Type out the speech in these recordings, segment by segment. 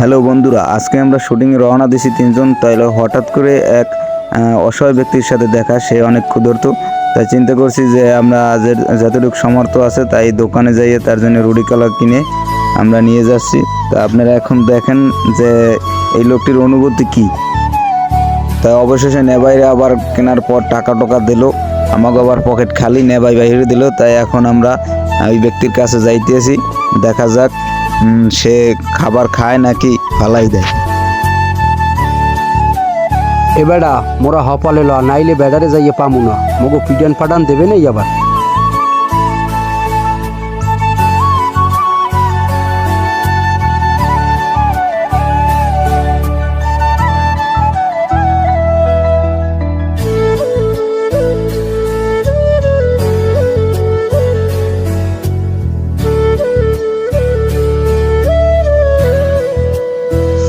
Hello বন্ধুরা, আজকে আমরা শুটিংয়ে রওনা দিছি তিনজন। তাইলে হঠাৎ করে এক অসহায় ব্যক্তির সাথে দেখা। সে অনেক ক্ষুধার্ত, তাই চিন্তা করছি যে আমরা যতটুকু সামর্থ্য আছে তাই দোকানে যাইয়ে তার জন্য রুটি কলা কিনে আমরা নিয়ে যাচ্ছি। তা আপনারা এখন দেখেন যে এই লোকটির অনুভূতি কি। তাই অবশেষে নেবাইরে আবার কেনার পর টাকা দিল, আমাকে আবার পকেট খালি, নেবাই বাইরে দিল। তাই এখন আমরা ওই ব্যক্তির কাছে যাইতেছি, দেখা যাক সে খাবার খায় নাকি ফালাই দেয়। এ বেড়া মোরা হপালে ল, নাইলে বেড়ারে যাইয়ে পামু না, মগো পিডান ফাডান দেবে না আবার।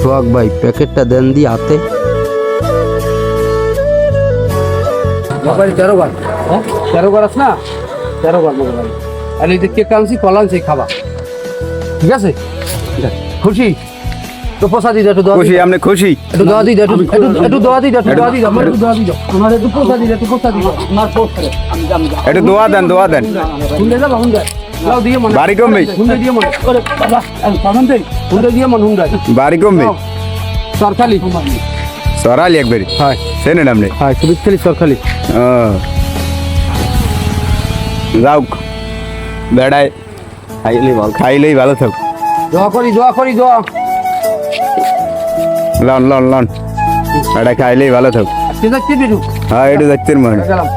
সোহাগ ভাই প্যাকেটটা দেন দি হাতে। মোবাইল 13 বার, 13 বার আছে না, 13 বার মোবাইল। আর এই যে কেক আনছি, কলা আনছি, খাবা, ঠিক আছে? খুশি তো প্রসাদ দিদা, একটু খুশি? আপনি খুশি? একটু দোয়া দিদা, একটু দোয়া দিদা, একটু দোয়া দিদা, একটু দোয়া দিদা, আমার একটু প্রসাদ দিদা, একটু প্রসাদ দিদা, আমার প্রসাদ আমি জানি। একটু দোয়া দেন, দোয়া দেন। শুনলে যাবা হুন্ডা লাও দিয়ে মন বাড়ি কমবে, হুন্ডা দিয়ে মন করে বাবা আমি পাবেন দেই, হুন্ডা দিয়ে মন হুন্ডা বাড়ি কমবে। সরখালি সরালি একবারই হয় চেনেন আপনি? হয়, সুবিধ খালি সরখালি। যাও বেড়ায় খাইলেই ভালো থাক। দোয়া করি দোয়া। লন লন লন, বেড়ায় খাইলেই ভালো থাক। ঠিক আছে বিরু, হ্যাঁ, এটা দেখতে মনে গেলাম।